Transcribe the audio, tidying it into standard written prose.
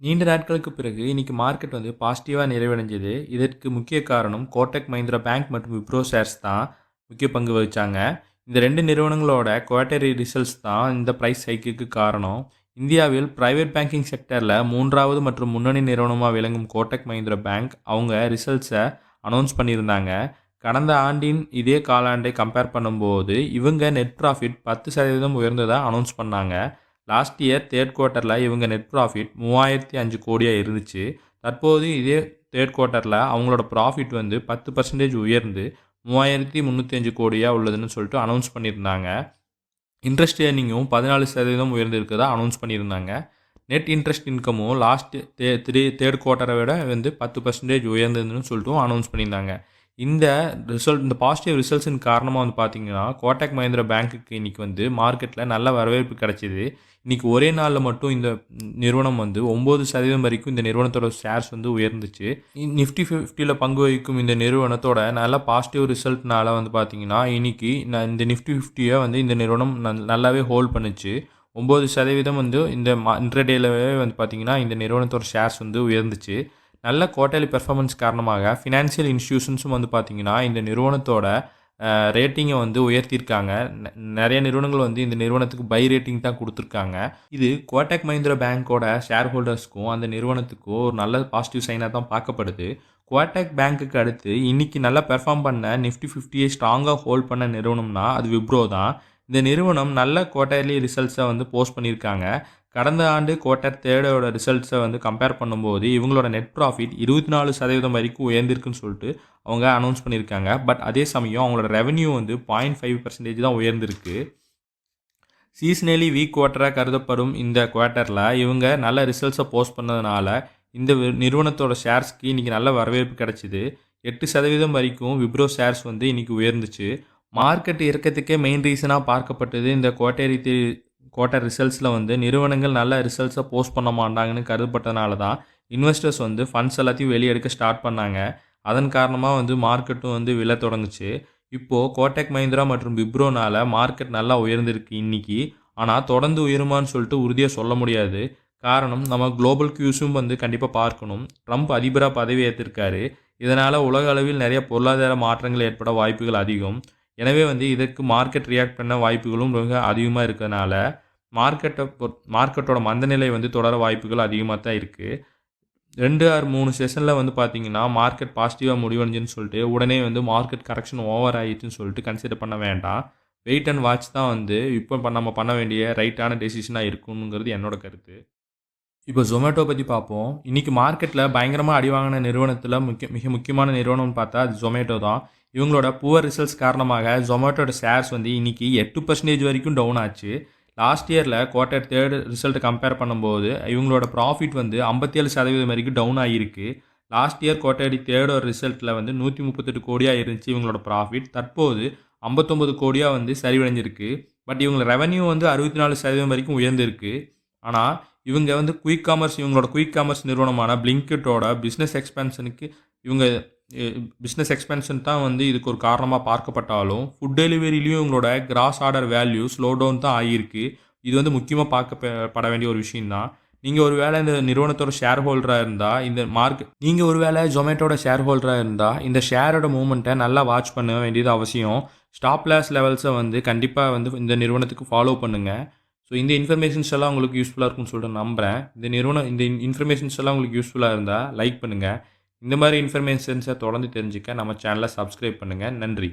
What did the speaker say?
நீண்ட நாட்களுக்கு பிறகு இன்னைக்கு மார்க்கெட் வந்து பாசிட்டிவா நிறைவடைஞ்சது. இதற்கு முக்கிய காரணம் கோட்டக் மஹிந்திரா பேங்க் மற்றும் விப்ரோ ஷேர்ஸ் தான் முக்கிய பங்கு வகிச்சாங்க. இந்த 2 நிறுவனங்களோட குவார்ட்டர்லி ரிசல்ட்ஸ் தான் இந்த பிரைஸ் ஹைக்குக்கு காரணம். இந்தியாவில் பிரைவேட் பேங்கிங் செக்டர்ல 3வது மற்றும் முன்னணி நிறுவனமா விளங்கும் கோட்டக் மஹிந்திரா பேங்க் அவங்க ரிசல்ட்ஸ அனௌன்ஸ் பண்ணியிருந்தாங்க. கடந்த ஆண்டின் இதே காலாண்டை கம்பேர் பண்ணும்போது இவங்க நெட் ப்ராஃபிட் 10% உயர்ந்ததா அனௌன்ஸ் பண்ணாங்க. லாஸ்ட் இயர் தேர்ட் குவார்ட்டரில் இவங்க நெட் ப்ராஃபிட் 3005 கோடியாக இருந்துச்சு. தற்போது இதே தேர்ட் குவார்ட்டரில் அவங்களோட ப்ராஃபிட் வந்து 10% உயர்ந்து 3305 கோடியாக உள்ளதுன்னு சொல்லிட்டு அனௌன்ஸ் பண்ணியிருந்தாங்க. இன்ட்ரெஸ்ட் ஏர்னிங்கும் 14% உயர்ந்திருக்கிறதா அனௌன்ஸ் பண்ணியிருந்தாங்க. நெட் இன்ட்ரெஸ்ட் இன்கமும் லாஸ்ட் தேர்ட் குவார்ட்டரை விட வந்து 10% உயர்ந்ததுன்னு சொல்லிட்டு அனௌன்ஸ் பண்ணியிருந்தாங்க. இந்த பாசிட்டிவ் ரிசல்ட்ஸின் காரணமாக வந்து பார்த்தீங்கன்னா, கோட்டக் மஹிந்திரா பேங்க்குக்கு இன்றைக்கி வந்து மார்க்கெட்டில் நல்ல வரவேற்பு கிடைச்சிது. இன்றைக்கி ஒரே நாளில் மட்டும் இந்த நிறுவனம் வந்து 9% வரைக்கும் இந்த நிறுவனத்தோட ஷேர்ஸ் வந்து உயர்ந்துச்சு. நிஃப்டி 50ல் பங்கு வகிக்கும் இந்த நிறுவனத்தோட நல்ல பாசிட்டிவ் ரிசல்ட்னால வந்து பார்த்தீங்கன்னா, இன்றைக்கி இந்த நிஃப்டி 50யை வந்து இந்த நிறுவனம் நல்லாவே ஹோல்ட் பண்ணுச்சு. 9% வந்து இந்த இன்ட்ரடேலவே வந்து பார்த்தீங்கன்னா, இந்த நிறுவனத்தோட ஷேர்ஸ் வந்து உயர்ந்துச்சு. நல்ல குவார்ட்டர்லி பெர்ஃபார்மன்ஸ் காரணமாக ஃபினான்ஷியல் இன்ஸ்டிடியூஷன்ஸும் வந்து பார்த்தீங்கன்னா, இந்த நிறுவனத்தோட ரேட்டிங்கை வந்து உயர்த்தியிருக்காங்க. நிறைய நிறுவனங்கள் வந்து இந்த நிறுவனத்துக்கு பை ரேட்டிங் தான் கொடுத்துருக்காங்க. இது கோட்டக் மஹிந்திரா பேங்க்கோட ஷேர் ஹோல்டர்ஸ்க்கும் அந்த நிறுவனத்துக்கும் ஒரு நல்ல பாசிட்டிவ் சைனாக தான் பார்க்கப்படுது. கோட்டக் பேங்க்குக்கு அடுத்து இன்றைக்கி நல்லா பெர்ஃபார்ம் பண்ண நிஃப்டி 50யை ஸ்ட்ராங்காக ஹோல்ட் பண்ண நிறுவனம்னா அது விப்ரோ தான். இந்த நிறுவனம் நல்ல குவார்ட்டர்லி ரிசல்ட்ஸை வந்து போஸ்ட் பண்ணியிருக்காங்க. கடந்த ஆண்டு குவார்ட்டர் தேர்டோட ரிசல்ட்ஸை வந்து கம்பேர் பண்ணும்போது இவங்களோட நெட் ப்ராஃபிட் 24% வரைக்கும் உயர்ந்திருக்குன்னு சொல்லிட்டு அவங்க அனௌன்ஸ் பண்ணியிருக்காங்க. பட் அதே சமயம் அவங்களோட ரெவன்யூ வந்து 0.5% தான் உயர்ந்திருக்கு. சீசனலி வீக் குவார்ட்டராக கருதப்படும் இந்த குவார்ட்டரில் இவங்க நல்ல ரிசல்ட்ஸை போஸ்ட் பண்ணதுனால இந்த நிறுவனத்தோட ஷேர்ஸ்க்கு இன்றைக்கி நல்ல வரவேற்பு கிடச்சிது. 8% வரைக்கும் விப்ரோ ஷேர்ஸ் வந்து இன்றைக்கி உயர்ந்துச்சு. மார்க்கெட் இறக்கத்துக்கே மெயின் ரீசனாக பார்க்கப்பட்டது இந்த குவார்ட்டர் ரிசல்ட்ஸில் வந்து நிறுவனங்கள் நல்ல ரிசல்ட்ஸை போஸ்ட் பண்ண மாட்டாங்கன்னு கருதப்பட்டனால தான் இன்வெஸ்டர்ஸ் வந்து ஃபண்ட்ஸ் எல்லாத்தையும் வெளியே எடுக்க ஸ்டார்ட் பண்ணாங்க. அதன் காரணமாக வந்து மார்க்கெட்டும் வந்து விழ தொடங்குச்சு. இப்போது கோட்டக் மஹிந்திரா மற்றும் விப்ரோனால் மார்க்கெட் நல்லா உயர்ந்திருக்கு இன்றைக்கி. ஆனால் தொடர்ந்து உயருமான்னு சொல்லிட்டு உறுதியாக சொல்ல முடியாது. காரணம் நம்ம குளோபல் கியூஸும் வந்து கண்டிப்பாக பார்க்கணும். ட்ரம்ப் அதிபராக பதவி ஏற்றிருக்காரு. இதனால் உலக அளவில் நிறைய பொருளாதார மாற்றங்கள் ஏற்பட வாய்ப்புகள் அதிகம். எனவே வந்து இதற்கு மார்க்கெட் ரியாக்ட் பண்ண வாய்ப்புகளும் மிக அதிகமாக இருக்கிறதுனால மார்க்கெட்டோட மந்தநிலை வந்து தொடர வாய்ப்புகள் அதிகமாக தான் இருக்குது. 2 ஆர் 3 செஷனில் வந்து பார்த்தீங்கன்னா மார்க்கெட் பாசிட்டிவாக முடிவடைஞ்சுன்னு சொல்லிட்டு உடனே வந்து மார்க்கெட் கரெக்ஷன் ஓவர் ஆகிடுச்சுன்னு சொல்லிட்டு கன்சிடர் பண்ண வேண்டாம். வெயிட் அண்ட் வாட்ச் தான் வந்து இப்போ நம்ம பண்ண வேண்டிய ரைட்டான டெசிஷனாக இருக்குங்கிறது என்னோட கருத்து. இப்போ ஜொமேட்டோ பற்றி பார்ப்போம். இன்றைக்கி மார்க்கெட்டில் பயங்கரமாக அடி வாங்கின நிறுவனத்தில் மிக முக்கியமான நிறுவனம்னு பார்த்தா அது ஜொமேட்டோ தான். இவங்களோட புவர் ரிசல்ட்ஸ் காரணமாக ஜொமேட்டோட ஷேர்ஸ் வந்து இன்றைக்கி 8% வரைக்கும் டவுன் ஆச்சு. லாஸ்ட் இயரில் குவார்ட்டர் தேர்ட் ரிசல்ட்டை கம்பேர் பண்ணும்போது இவங்களோட ப்ராஃபிட் வந்து 57% வரைக்கும் டவுன் ஆகியிருக்கு. லாஸ்ட் இயர் குவார்ட்டர்லி தேர்டோட ரிசல்ட்டில் வந்து 138 கோடியாக இருந்துச்சு இவங்களோட ப்ராஃபிட். தற்போது 59 கோடியாக வந்து சரிவடைஞ்சிருக்கு. பட் இவங்களோட ரெவன்யூ வந்து 64% வரைக்கும் உயர்ந்திருக்கு. ஆனால் இவங்க வந்து இவங்களோட குயிக் காமர்ஸ் நிறுவனமான பிளிங்கிட்டோட பிஸ்னஸ் எக்ஸ்பென்ஷன் தான் வந்து இதுக்கு ஒரு காரணமாக பார்க்கப்பட்டாலும் ஃபுட் டெலிவரியிலையும் இவங்களோட gross order value slow down தான் ஆகியிருக்கு. இது வந்து முக்கியமாக பார்க்கப்பட வேண்டிய ஒரு விஷயந்தான். நீங்கள் ஒரு வேளை இந்த நிறுவனத்தோட ஷேர் ஹோல்டராக இருந்தால் நீங்கள் ஒரு வேளை ஜொமேட்டோட ஷேர் ஹோல்டராக இருந்தால் இந்த ஷேரோட மூவ்மெண்ட்டை நல்லா வாட்ச் பண்ண வேண்டியது அவசியம். ஸ்டாப் லாஸ் லெவல்ஸை வந்து கண்டிப்பாக வந்து இந்த நிறுவனத்துக்கு ஃபாலோ பண்ணுங்கள். ஸோ இந்த இன்ஃபர்மேஷன்ஸ் எல்லாம் உங்களுக்கு யூஸ்ஃபுல்லாக இருக்கும்னு சொல்லிட்டு நம்புகிறேன். இந்த இன்ஃபர்மேஷன்ஸ் எல்லாம் உங்களுக்கு யூஸ்ஃபுல்லாக இருந்தால் லைக் பண்ணுங்கள். இந்த மாதிரி இன்ஃபர்மேஷன்ஸை தொடர்ந்து தெரிஞ்சுக்க நம்ம சேனலை சப்ஸ்கிரைப் பண்ணுங்கள். நன்றி.